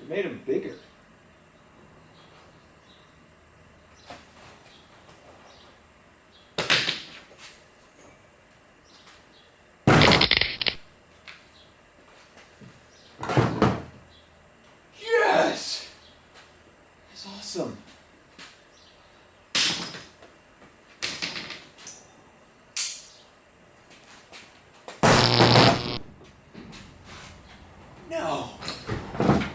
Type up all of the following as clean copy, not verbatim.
It made him bigger. Yes! That's awesome. No.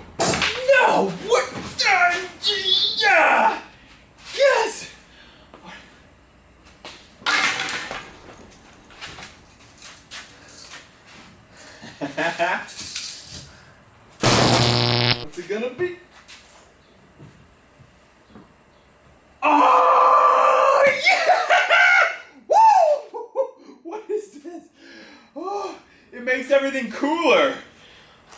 No! What? Yeah! Yes! What's it gonna be? Oh, yeah! Woo! What is this? Oh, it makes everything cooler.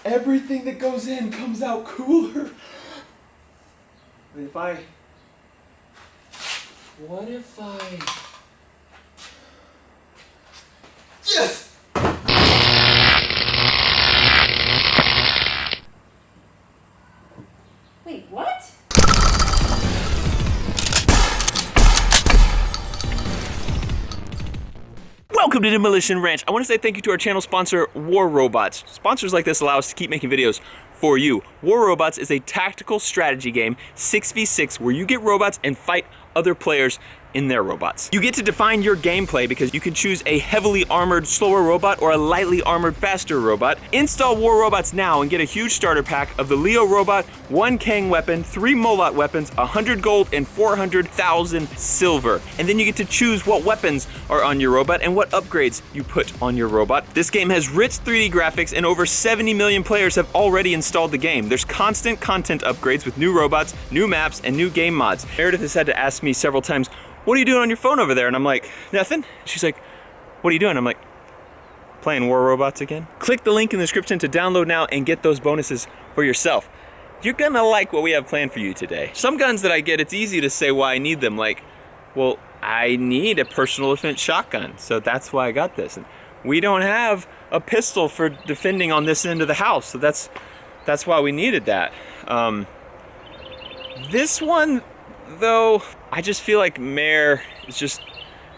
Everything that goes in comes out cooler. What if I... Yes! Wait, what? Welcome to Demolition Ranch. I want to say thank you to our channel sponsor, War Robots. Sponsors like this allow us to keep making videos for you. War Robots is a tactical strategy game, 6v6, where you get robots and fight other players in their robots. You get to define your gameplay because you can choose a heavily armored, slower robot or a lightly armored, faster robot. Install War Robots now and get a huge starter pack of the Leo robot, 1 Kang weapon, 3 Molot weapons, 100 gold, and 400,000 silver. And then you get to choose what weapons are on your robot and what upgrades you put on your robot. This game has rich 3D graphics and over 70 million players have already installed the game. There's constant content upgrades with new robots, new maps, and new game mods. Meredith has had to ask me several times, what are you doing on your phone over there? And I'm like, nothing. She's like, what are you doing? I'm like, playing War Robots again. Click the link in the description to download now and get those bonuses for yourself. You're gonna like what we have planned for you today. Some guns that I get, it's easy to say why I need them. Like, well, I need a personal defense shotgun, so that's why I got this. And we don't have a pistol for defending on this end of the house, so that's why we needed that. This one, though, I just feel like Mare is just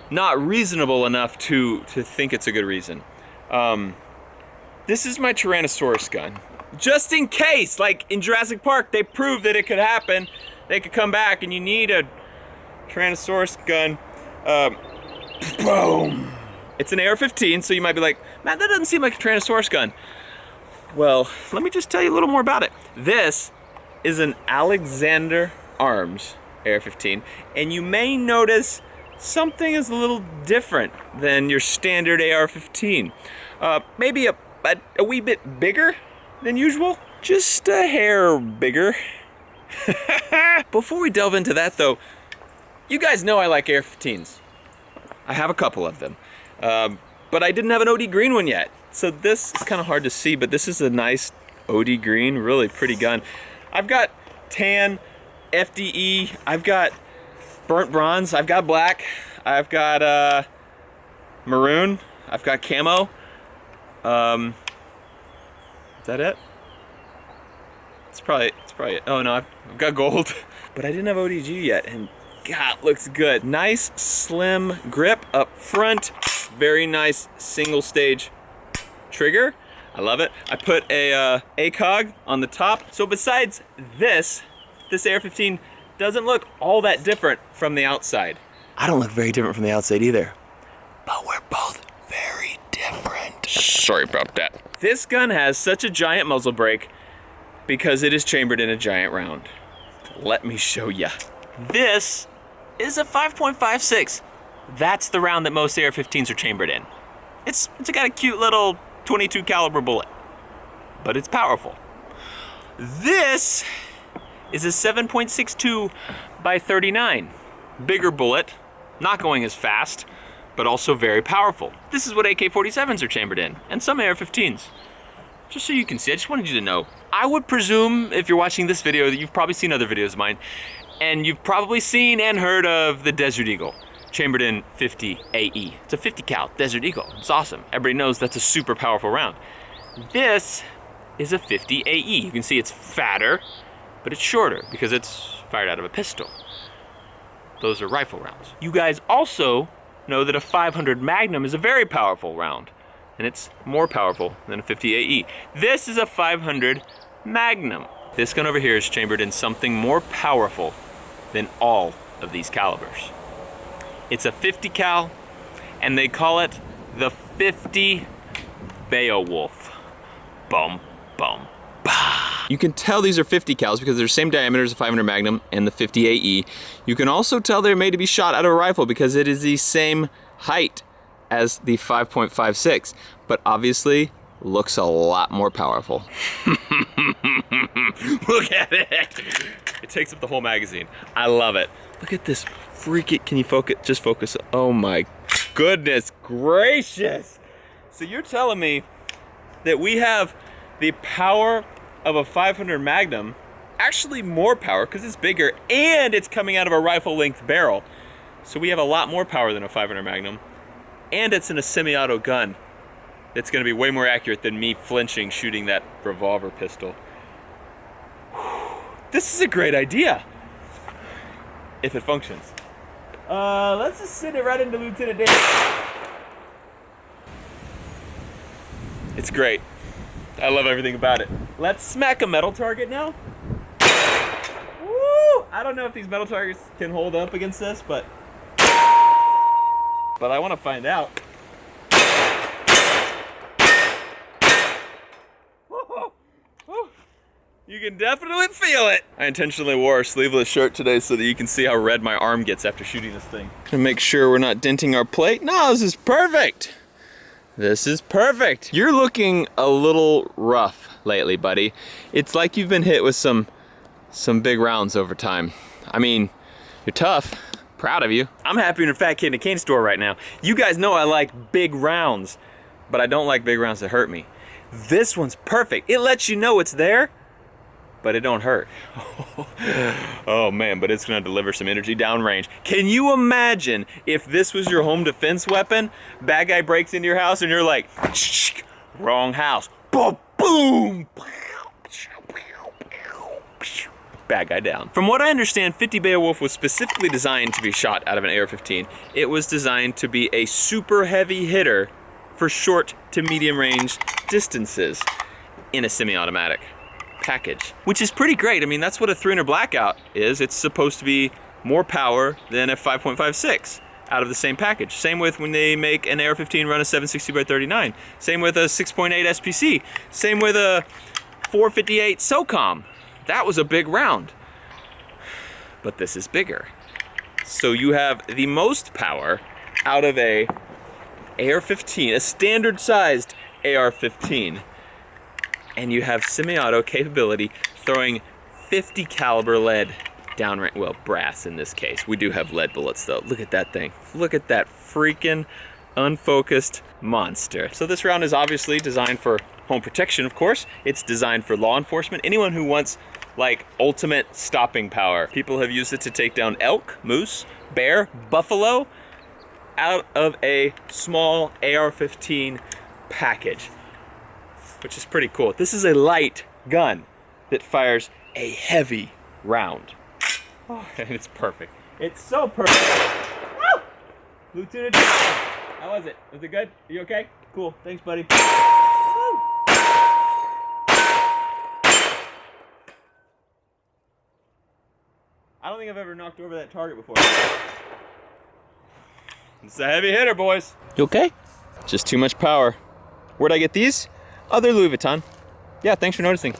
not reasonable enough to think it's a good reason. This is my Tyrannosaurus gun. Just in case, like in Jurassic Park, they proved that it could happen. They could come back and you need a Tyrannosaurus gun. Boom! It's an AR-15, so you might be like, man, that doesn't seem like a Tyrannosaurus gun. Well, let me just tell you a little more about it. This is an Alexander Arms AR-15, and you may notice something is a little different than your standard AR-15. Maybe a wee bit bigger than usual, just a hair bigger. Before we delve into that though, you guys know I like AR-15s. I have a couple of them, but I didn't have an OD green one yet. So this is kind of hard to see, but this is a nice OD green, really pretty gun. I've got tan, FDE, I've got burnt bronze, I've got black, I've got maroon, I've got camo. Is that it? It's probably it. Oh no, I've got gold. But I didn't have ODG yet, and God, looks good. Nice slim grip up front, very nice single stage trigger. I love it. I put a ACOG on the top. So besides this AR-15 doesn't look all that different from the outside. I don't look very different from the outside either, but we're both very different. Sorry about that. This gun has such a giant muzzle brake because it is chambered in a giant round. Let me show ya. This is a 5.56. That's the round that most AR-15s are chambered in. It's got a cute little 22 caliber bullet, but it's powerful. This is a 7.62 by 39. Bigger bullet, not going as fast, but also very powerful. This is what AK-47s are chambered in, and some AR-15s. Just so you can see, I just wanted you to know. I would presume, if you're watching this video, that you've probably seen other videos of mine, and you've probably seen and heard of the Desert Eagle, chambered in 50 AE. It's a 50 cal Desert Eagle. It's awesome. Everybody knows that's a super powerful round. This is a 50 AE. You can see it's fatter, but it's shorter because it's fired out of a pistol. Those are rifle rounds. You guys also know that a 500 Magnum is a very powerful round, and it's more powerful than a 50 AE. This is a 500 Magnum. This gun over here is chambered in something more powerful than all of these calibers. It's a 50 cal, and they call it the 50 Beowulf. Bum, bum, bah. You can tell these are 50 cals because they're the same diameter as the 500 Magnum and the 50 AE. You can also tell they're made to be shot out of a rifle because it is the same height as the 5.56, but obviously looks a lot more powerful. Look at it. It takes up the whole magazine. I love it. Look at this freaking, can you focus, just focus. Oh my goodness gracious. So you're telling me that we have the power of a 500 Magnum, actually more power because it's bigger and it's coming out of a rifle length barrel. So we have a lot more power than a 500 Magnum, and it's in a semi-auto gun that's gonna be way more accurate than me flinching shooting that revolver pistol. This is a great idea, if it functions. Let's just send it right into Lieutenant Dan. It's great. I love everything about it. Let's smack a metal target now. Woo! I don't know if these metal targets can hold up against this, but I want to find out. You can definitely feel it. I intentionally wore a sleeveless shirt today so that you can see how red my arm gets after shooting this thing. To make sure we're not denting our plate. No, this is perfect. This is perfect. You're looking a little rough lately, buddy. It's like you've been hit with some big rounds over time. I mean, you're tough. Proud of you. I'm happier than a fat kid in a candy store right now. You guys know I like big rounds, but I don't like big rounds that hurt me. This one's perfect. It lets you know it's there, but it don't hurt. Oh man, but it's gonna deliver some energy downrange. Can you imagine if this was your home defense weapon? Bad guy breaks into your house and you're like, wrong house. Boom, boom. Bad guy down. From what I understand, 50 Beowulf was specifically designed to be shot out of an AR-15. It was designed to be a super heavy hitter for short to medium range distances in a semi-automatic package, which is pretty great. I mean, that's what a 300 Blackout is. It's supposed to be more power than a 5.56 out of the same package. Same with when they make an AR-15 run a 760x39. Same with a 6.8 SPC. Same with a 458 SOCOM. That was a big round, but this is bigger. So you have the most power out of a AR-15, a standard sized AR-15. And you have semi-auto capability throwing 50 caliber lead downrange, well, brass in this case. We do have lead bullets though. Look at that thing. Look at that freaking unfocused monster. So this round is obviously designed for home protection, of course. It's designed for law enforcement. Anyone who wants like ultimate stopping power. People have used it to take down elk, moose, bear, buffalo out of a small AR-15 package, which is pretty cool. This is a light gun that fires a heavy round. Oh, and it's perfect. It's so perfect. Woo! Lieutenant, how was it? Was it good? Are you okay? Cool. Thanks, buddy. Woo! I don't think I've ever knocked over that target before. It's a heavy hitter, boys. You okay? Just too much power. Where'd I get these? Other Louis Vuitton. Yeah, thanks for noticing.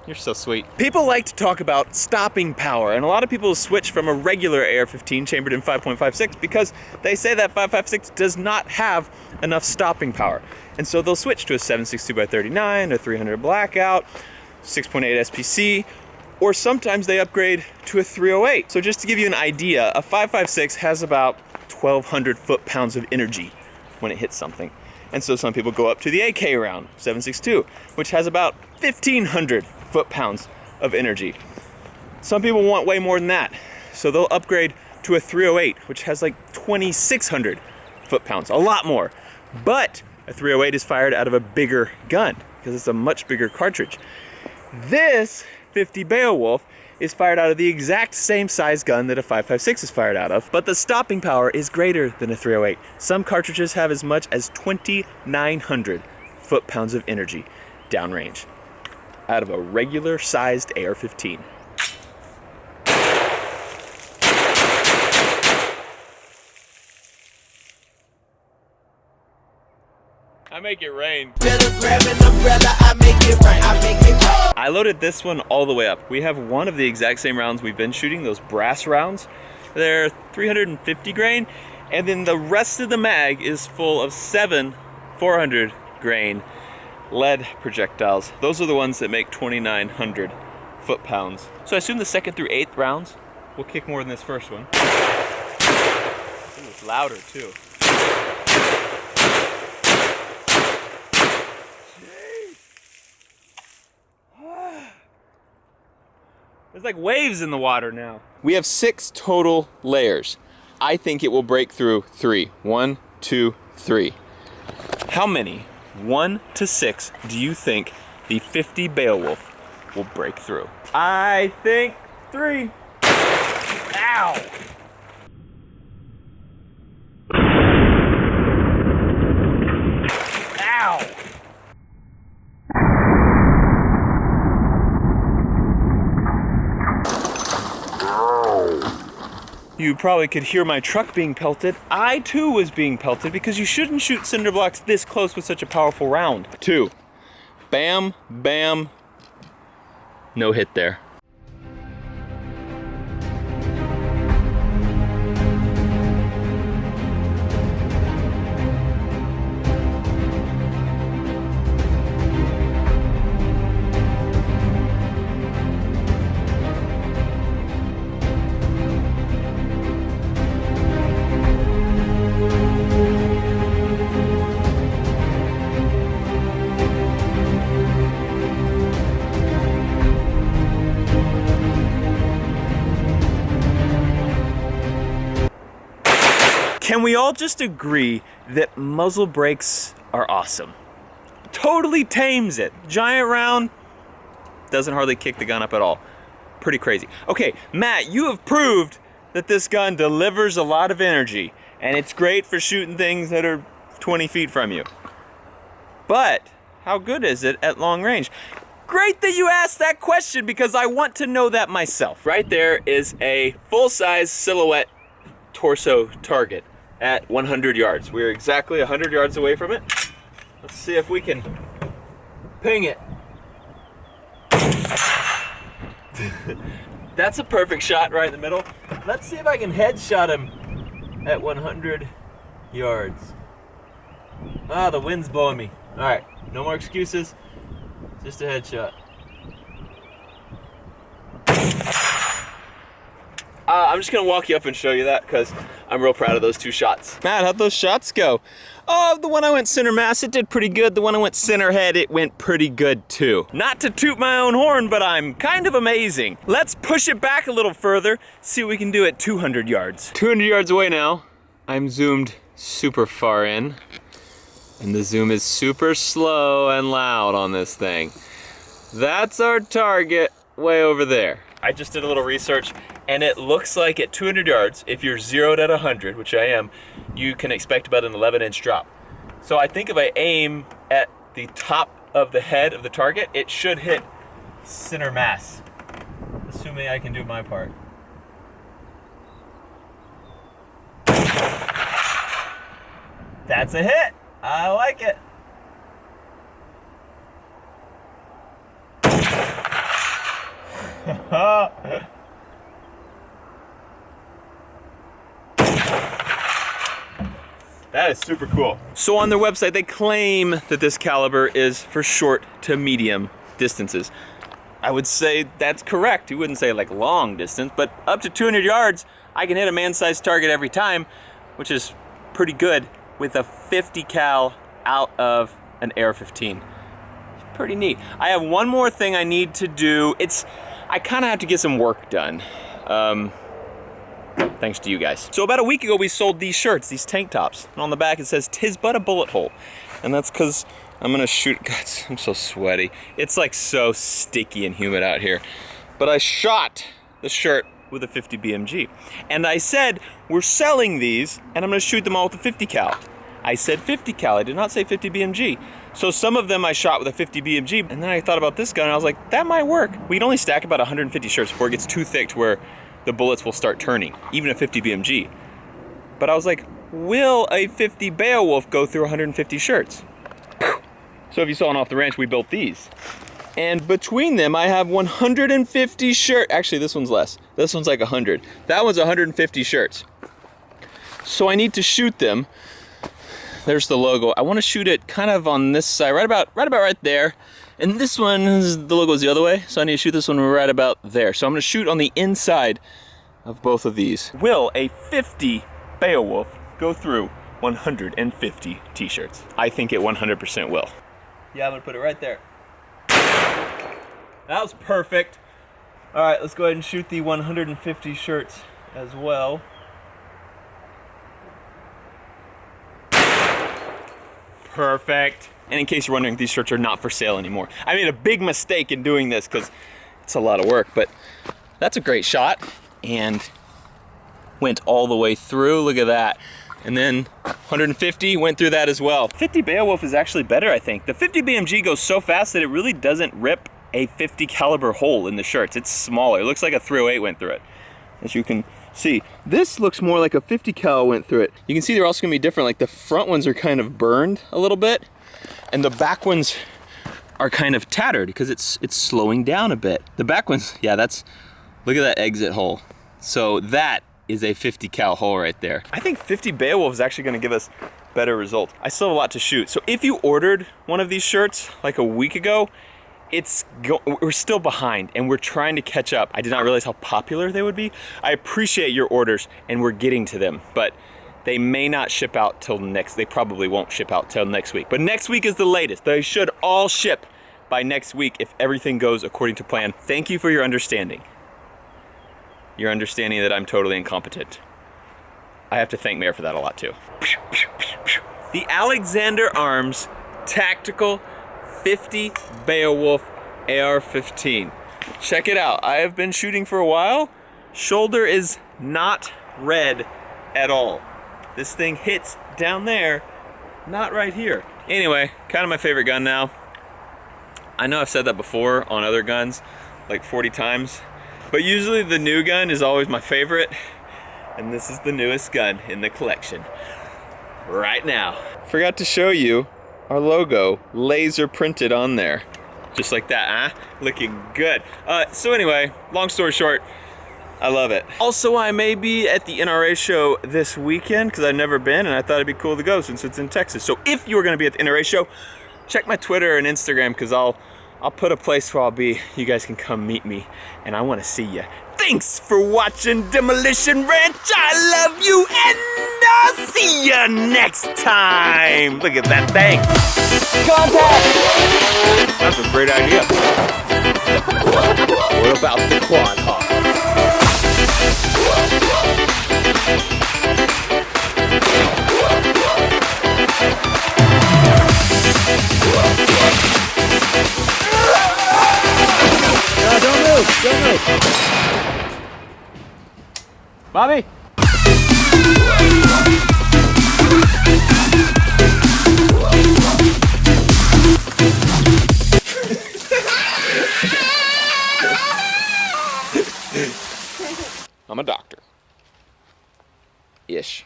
You're so sweet. People like to talk about stopping power, and a lot of people switch from a regular AR-15 chambered in 5.56 because they say that 5.56 does not have enough stopping power. And so they'll switch to a 7.62x39, a 300 Blackout, 6.8 SPC, or sometimes they upgrade to a 308. So just to give you an idea, a 5.56 has about 1,200 foot-pounds of energy when it hits something. And so some people go up to the AK round, 7.62, which has about 1,500 foot-pounds of energy. Some people want way more than that, so they'll upgrade to a 308, which has like 2,600 foot-pounds, a lot more. But a 308 is fired out of a bigger gun. because it's a much bigger cartridge. This 50 Beowulf is fired out of the exact same size gun that a 5.56 is fired out of, but the stopping power is greater than a 308. Some cartridges have as much as 2,900 foot-pounds of energy downrange out of a regular sized AR-15. I make it rain. I loaded this one all the way up. We have one of the exact same rounds we've been shooting, those brass rounds. They're 350 grain, and then the rest of the mag is full of 7 400 grain lead projectiles. Those are the ones that make 2,900 foot-pounds. So I assume the 2nd through 8th rounds will kick more than this first one. Ooh, it's louder too. There's like waves in the water now. We have 6 total layers. I think it will break through 3. 1, 2, 3. How many, 1 to 6, do you think the 50 Beowulf will break through? I think 3. Ow! Ow! You probably could hear my truck being pelted. I too was being pelted because you shouldn't shoot cinder blocks this close with such a powerful round. 2. Bam, bam. No hit there. Can we all just agree that muzzle brakes are awesome? Totally tames it. Giant round, doesn't hardly kick the gun up at all. Pretty crazy. Okay, Matt, you have proved that this gun delivers a lot of energy, and it's great for shooting things that are 20 feet from you. But how good is it at long range? Great that you asked that question, because I want to know that myself. Right there is a full-size silhouette torso target at 100 yards. We're exactly 100 yards away from it. Let's see if we can ping it. That's a perfect shot right in the middle. Let's see if I can headshot him at 100 yards. Ah, the wind's blowing me. All right, no more excuses. Just a headshot. I'm just gonna walk you up and show you that because I'm real proud of those 2 shots. Matt, how'd those shots go? Oh, the one I went center mass, it did pretty good. The one I went center head, it went pretty good too. Not to toot my own horn, but I'm kind of amazing. Let's push it back a little further, see what we can do at 200 yards. 200 yards away now. I'm zoomed super far in, and the zoom is super slow and loud on this thing. That's our target way over there. I just did a little research, and it looks like at 200 yards, if you're zeroed at 100, which I am, you can expect about an 11-inch drop. So I think if I aim at the top of the head of the target, it should hit center mass, assuming I can do my part. That's a hit. I like it. That is super cool. So on their website, they claim that this caliber is for short to medium distances. I would say that's correct. You wouldn't say like long distance, but up to 200 yards, I can hit a man-sized target every time, which is pretty good with a 50 cal out of an AR-15. Pretty neat. I have one more thing I need to do. I kind of have to get some work done. Thanks to you guys. So about a week ago, we sold these shirts, these tank tops. And on the back it says, "'Tis but a bullet hole." And that's because I'm gonna shoot, God, I'm so sweaty. It's like so sticky and humid out here. But I shot the shirt with a 50 BMG. And I said, we're selling these, and I'm gonna shoot them all with a 50 cal. I said 50 cal, I did not say 50 BMG. So some of them I shot with a 50 BMG, and then I thought about this gun, and I was like, that might work. We can only stack about 150 shirts before it gets too thick to where the bullets will start turning, even a 50 BMG. But I was like, will a 50 Beowulf go through 150 shirts? So if you saw on Off the Ranch, we built these. And between them, I have 150 shirts. Actually, this one's less. This one's like 100. That one's 150 shirts. So I need to shoot them. There's the logo. I want to shoot it kind of on this side, right about right there. And this one, the logo's the other way, so I need to shoot this one right about there. So I'm going to shoot on the inside of both of these. Will a 50 Beowulf go through 150 t-shirts? I think it 100% will. Yeah, I'm going to put it right there. That was perfect. All right, let's go ahead and shoot the 150 shirts as well. Perfect. And in case you're wondering, these shirts are not for sale anymore. I made a big mistake in doing this because it's a lot of work, but that's a great shot and went all the way through. Look at that. And then 150 went through that as well. 50 Beowulf is actually better, I think. The 50 BMG goes so fast that it really doesn't rip a 50 caliber hole in the shirts. It's smaller. It looks like a 308 went through it, as you can see. This looks more like a 50 cal went through it. You can see they're also gonna be different. Like the front ones are kind of burned a little bit, and the back ones are kind of tattered because it's slowing down a bit. The back ones, yeah, look at that exit hole. So that is a 50 cal hole right there. I think 50 Beowulf is actually gonna give us better results. I still have a lot to shoot. So if you ordered one of these shirts like a week ago, we're still behind and we're trying to catch up. I did not realize how popular they would be. I appreciate your orders and we're getting to them, but they may not ship out till they probably won't ship out till next week. But next week is the latest. They should all ship by next week if everything goes according to plan. Thank you for your understanding. Your understanding that I'm totally incompetent. I have to thank Mayor for that a lot too. The Alexander Arms Tactical 50 Beowulf AR-15. Check it out. I have been shooting for a while. Shoulder is not red at all. This thing hits down there, not right here. Anyway, kind of my favorite gun now. I know I've said that before on other guns, like 40 times, but usually the new gun is always my favorite, and this is the newest gun in the collection right now. Forgot to show you our logo laser printed on there. Just like that, huh? Looking good. So anyway, long story short, I love it. Also, I may be at the NRA show this weekend because I've never been and I thought it'd be cool to go since it's in Texas. So if you were gonna be at the NRA show, check my Twitter and Instagram because I'll put a place where I'll be. You guys can come meet me and I wanna see you. Thanks for watching Demolition Ranch. I love you and I'll see you next time. Look at that thing. Contact! That's a great idea. What about the quad hawk? No, don't move, don't move. Bobby? I'm a doctor. Ish.